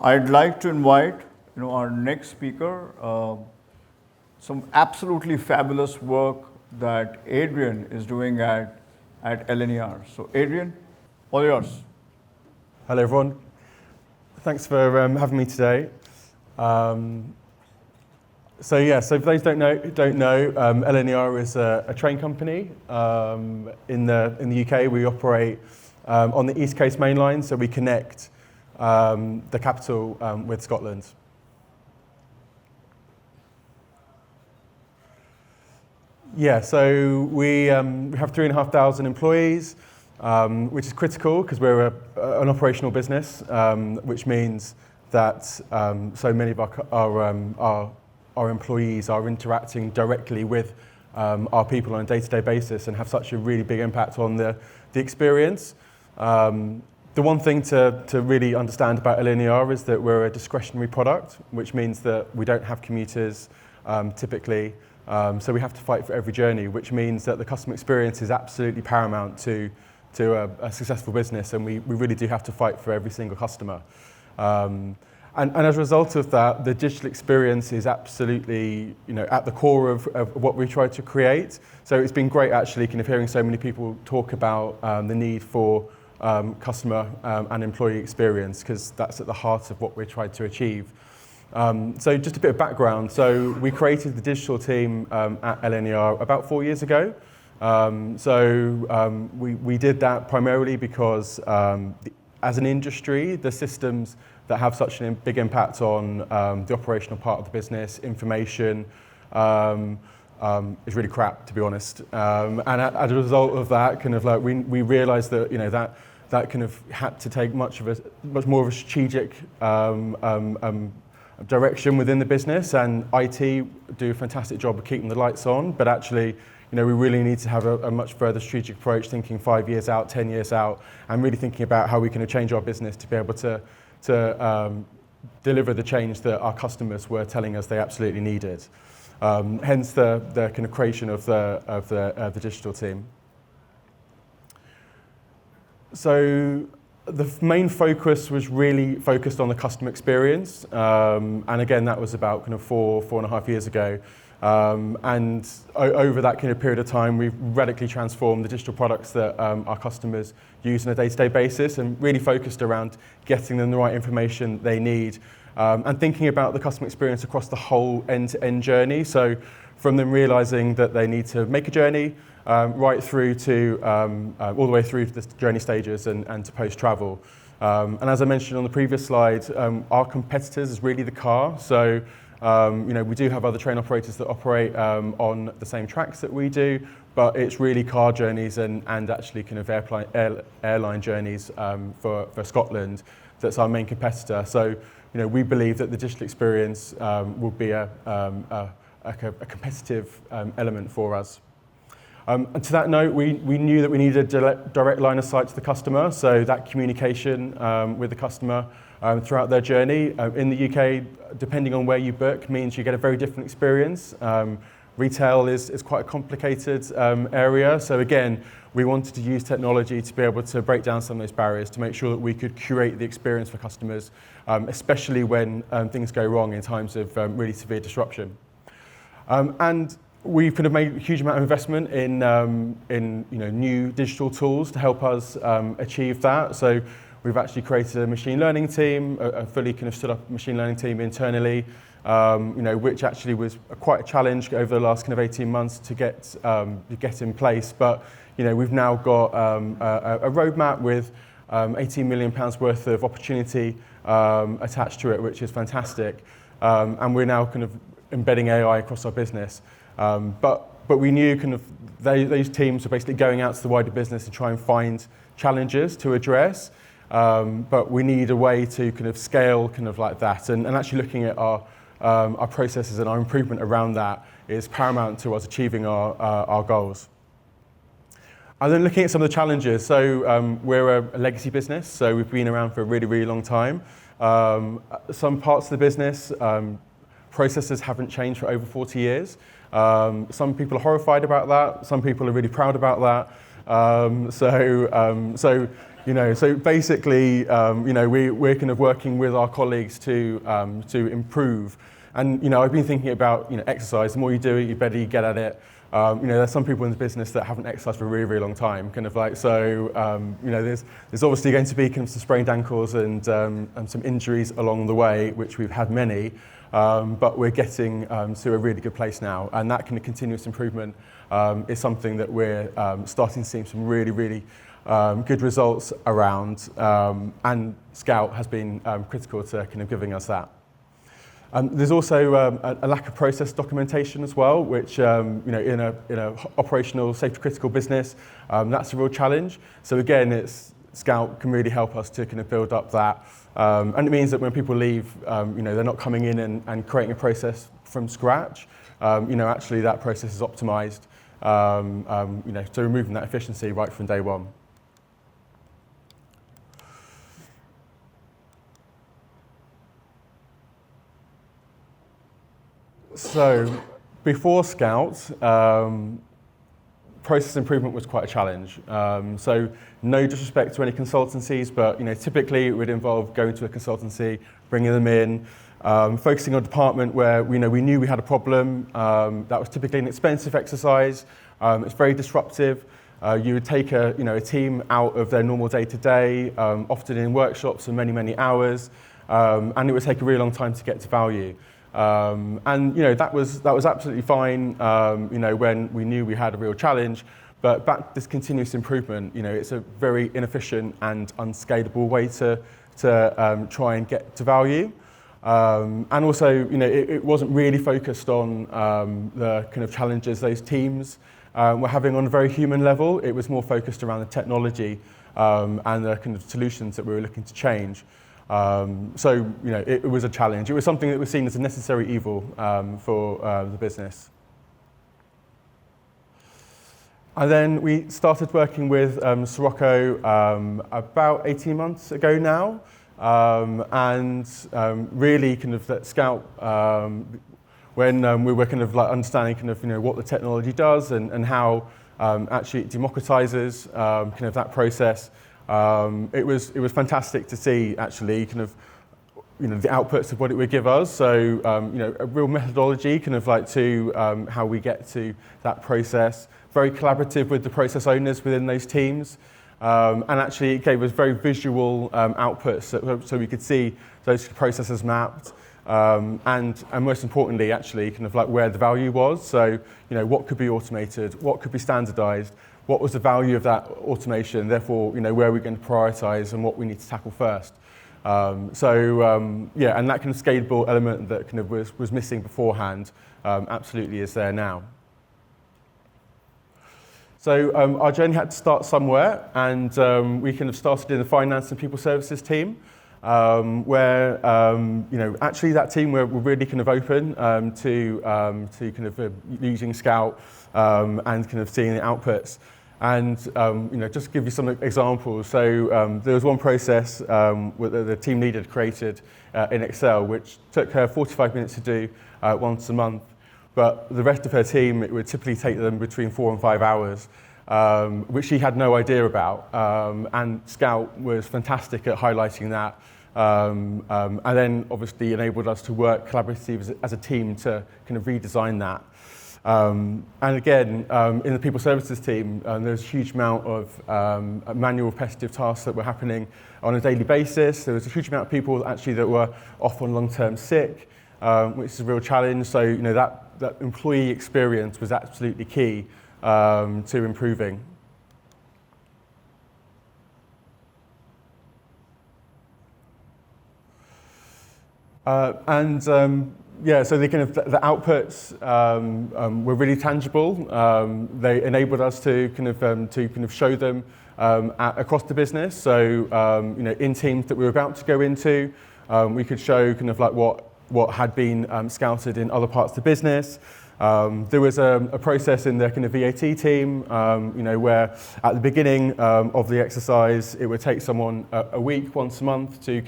I'd like to invite our next speaker, some absolutely fabulous work that Adrian is doing at LNER. So Adrian, all yours. Hello everyone. Thanks for having me today. So for those who don't know, LNER is a train company. In the UK, we operate on the East Coast Main Line, so we connect the capital with Scotland. So we have 3,500 employees, which is critical because we're an operational business, which means that so many of our employees are interacting directly with our people on a day-to-day basis and have such a really big impact on the experience. The one thing to really understand about LNER is that we're a discretionary product, which means that we don't have commuters typically, so we have to fight for every journey, which means that the customer experience is absolutely paramount to a successful business, and we really do have to fight for every single customer. And as a result of that, the digital experience is absolutely, at the core of what we try to create. So it's been great actually kind of hearing so many people talk about the need for customer and employee experience, because that's at the heart of what we're trying to achieve. So just a bit of background. So we created the digital team at LNER about 4 years ago. We did that primarily because as an industry, the systems that have such a big impact on the operational part of the business, information, is really crap, to be honest. And as a result of that, kind of like we realised that that kind of had to take much more of a strategic direction within the business, and IT do a fantastic job of keeping the lights on, but actually, we really need to have a much further strategic approach, thinking 5 years out, 10 years out, and really thinking about how we can change our business to be able to deliver the change that our customers were telling us they absolutely needed. Hence the kind of creation of the digital team. So the main focus was really focused on the customer experience, and again that was about kind of 4.5 years ago. And over that kind of period of time, we've radically transformed the digital products that our customers use on a day-to-day basis, and really focused around getting them the right information they need, and thinking about the customer experience across the whole end-to-end journey. So from them realizing that they need to make a journey, right through to all the way through to the journey stages and to post-travel. And as I mentioned on the previous slide, our competitors is really the car. So we do have other train operators that operate on the same tracks that we do, but it's really car journeys and actually kind of airline journeys for Scotland that's our main competitor. So we believe that the digital experience will be a competitive element for us. And to that note, we knew that we needed a direct line of sight to the customer, so that communication with the customer throughout their journey. In the UK, depending on where you book, means you get a very different experience. Retail is quite a complicated area, so again, we wanted to use technology to be able to break down some of those barriers to make sure that we could curate the experience for customers, especially when things go wrong in times of really severe disruption. And we've kind of made a huge amount of investment in new digital tools to help us achieve that. So we've actually created a machine learning team, a fully kind of stood up machine learning team internally, which actually was quite a challenge over the last kind of 18 months to get in place. But we've now got a roadmap with £18 million worth of opportunity attached to it, which is fantastic. And we're now kind of embedding AI across our business. But we knew kind of those teams were basically going out to the wider business to try and find challenges to address. But we need a way to kind of scale kind of like that, and actually looking at our processes and our improvement around that is paramount to us achieving our goals. And then looking at some of the challenges. So we're a legacy business, so we've been around for a really, really long time. Some parts of the business, processes haven't changed for over 40 years. Some people are horrified about that. Some people are really proud about that. So So basically, we're kind of working with our colleagues to improve. And I've been thinking about exercise. The more you do it, the better you get at it. There's some people in the business that haven't exercised for a really, really long time. There's obviously going to be kind of some sprained ankles and some injuries along the way, which we've had many. But we're getting to a really good place now, and that kind of continuous improvement is something that we're starting to see some really, really good results around, and Scout has been critical to kind of giving us that. There's also a lack of process documentation as well, which in a operational safety critical business, that's a real challenge. So again, Scout can really help us to kind of build up that, and it means that when people leave, they're not coming in and creating a process from scratch. Actually that process is optimized, so removing that efficiency right from day one. So before Scout, process improvement was quite a challenge. So no disrespect to any consultancies, but typically it would involve going to a consultancy, bringing them in, focusing on a department where we knew we had a problem. That was typically an expensive exercise. It's very disruptive. You would take a team out of their normal day-to-day, often in workshops for many, many hours, and it would take a really long time to get to value. That was absolutely fine, when we knew we had a real challenge. But back to this continuous improvement, it's a very inefficient and unscalable way to try and get to value. And also, it wasn't really focused on the kind of challenges those teams were having on a very human level. It was more focused around the technology and the kind of solutions that we were looking to change. It was a challenge. It was something that was seen as a necessary evil for the business. And then we started working with Soroco about 18 months ago now, and really kind of that Scout, when we were kind of like understanding kind of what the technology does and how actually it democratizes kind of that process. It was fantastic to see actually kind of the outputs of what it would give us. So a real methodology kind of like to how we get to that process. Very collaborative with the process owners within those teams, and actually it gave us very visual outputs so we could see those processes mapped, and most importantly actually kind of like where the value was. So what could be automated, what could be standardized. What was the value of that automation, therefore, where are we going to prioritize and what we need to tackle first. And that kind of scalable element that kind of was missing beforehand absolutely is there now. So our journey had to start somewhere, and we kind of started in the finance and people services team, where actually that team were really kind of open to kind of using Scout and kind of seeing the outputs. And just to give you some examples, so there was one process the team leader created in Excel, which took her 45 minutes to do once a month, but the rest of her team, it would typically take them between 4 and 5 hours, which she had no idea about. And Scout was fantastic at highlighting that, and then obviously enabled us to work collaboratively as a team to kind of redesign that. And again, in the people services team, there's a huge amount of manual repetitive tasks that were happening on a daily basis. There was a huge amount of people actually that were off on long-term sick, which is a real challenge. So that employee experience was absolutely key to improving. So the kind of the outputs were really tangible. They enabled us to kind of show them across the business. So in teams that we were about to go into, we could show kind of like what had been scouted in other parts of the business. There was a process in the kind of VAT team, where at the beginning of the exercise, it would take someone a week, once a month, to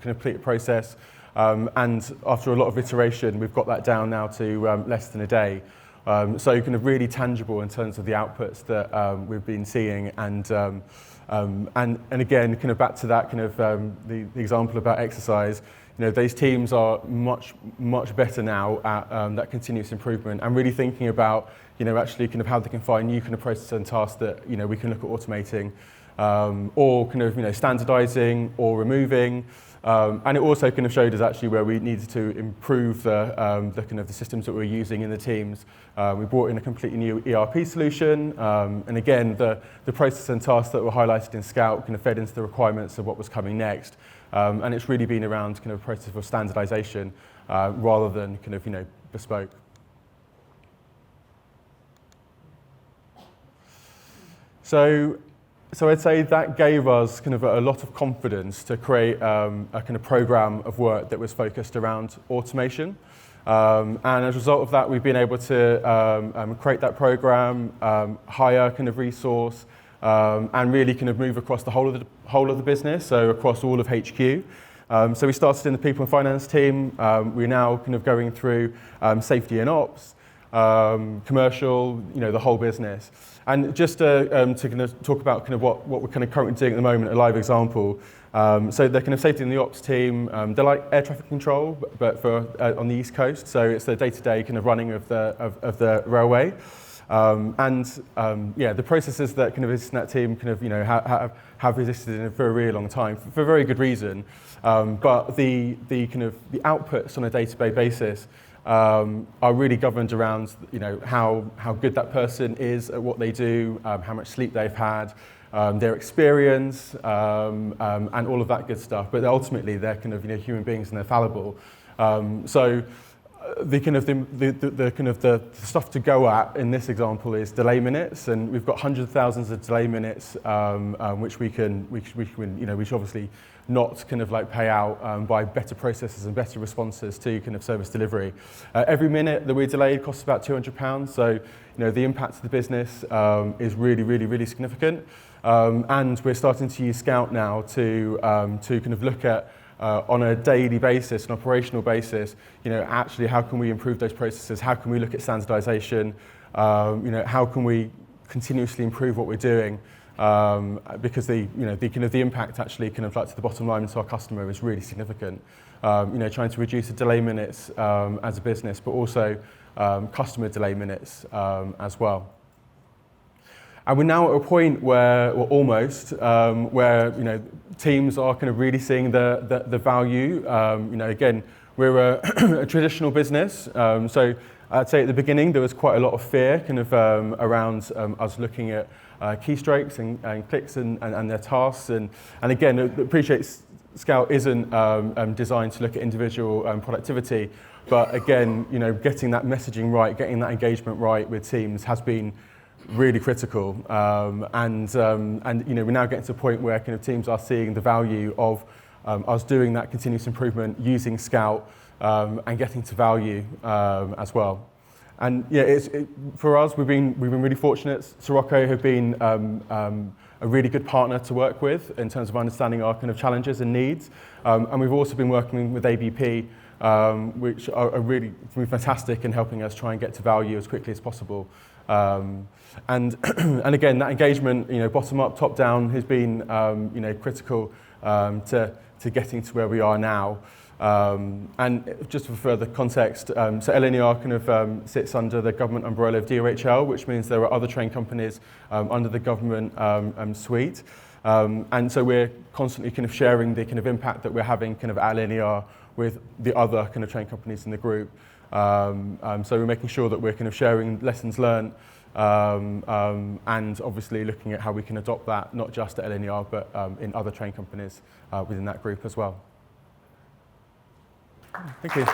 complete a process. And after a lot of iteration, we've got that down now to less than a day. So kind of really tangible in terms of the outputs that we've been seeing, and And again, kind of back to that kind of the example about exercise, those teams are much better now at that continuous improvement and really thinking about, actually kind of how they can find new kind of processes and tasks that, we can look at automating, or kind of, standardizing or removing. And it also kind of showed us actually where we needed to improve the kind of the systems that we're using in the teams. We brought in a completely new ERP solution, and again, the process and tasks that were highlighted in Scout kind of fed into the requirements of what was coming next. And it's really been around kind of a process of standardization rather than kind of, bespoke. So I'd say that gave us kind of a lot of confidence to create a kind of program of work that was focused around automation. And as a result of that, we've been able to create that program, hire kind of resource, and really kind of move across the whole of the business, so across all of HQ. So we started in the people and finance team. We're now kind of going through safety and ops, commercial, the whole business. And just to kind of talk about kind of what we're kind of currently doing at the moment, a live example. So the kind of safety and the ops team, they're like air traffic control, but for on the East Coast. So it's the day-to-day kind of running of the railway. The processes that kind of exist in that team kind of have existed for a really long time for a very good reason. But the kind of the outputs on a day-to-day basis are really governed around how good that person is at what they do, how much sleep they've had, their experience, and all of that good stuff. But ultimately, they're kind of human beings and they're fallible. So the kind of the stuff to go at in this example is delay minutes, and we've got hundreds of thousands of delay minutes, which we should obviously not kind of like pay out by better processes and better responses to kind of service delivery. Every minute that we're delayed costs about £200. So the impact to the business is really, really, really significant. And we're starting to use Scout now to kind of look at on a daily basis, an operational basis, actually how can we improve those processes? How can we look at standardization? How can we continuously improve what we're doing? Because the kind of the impact actually kind of like to the bottom line to our customer is really significant. Trying to reduce the delay minutes as a business, but also customer delay minutes as well. And we're now at a point where, or almost, where teams are kind of really seeing the value. Again, we're a traditional business, so I'd say at the beginning there was quite a lot of fear kind of around us looking at keystrokes and clicks and their tasks, and again, appreciate Scout isn't designed to look at individual productivity, but again, getting that messaging right, getting that engagement right with teams has been really critical, and we're now getting to a point where kind of teams are seeing the value of us doing that continuous improvement using Scout and getting to value as well. And for us, we've been really fortunate. Soroco have been a really good partner to work with in terms of understanding our kind of challenges and needs, and we've also been working with ABP, which are really fantastic in helping us try and get to value as quickly as possible. And again, that engagement, bottom up, top down, has been critical to getting to where we are now. And just for further context, so LNER kind of sits under the government umbrella of DOHL, which means there are other train companies under the government suite. And so we're constantly kind of sharing the kind of impact that we're having kind of at LNER with the other kind of train companies in the group. So we're making sure that we're kind of sharing lessons learned, and obviously looking at how we can adopt that, not just at LNER, but in other train companies within that group as well. Thank you.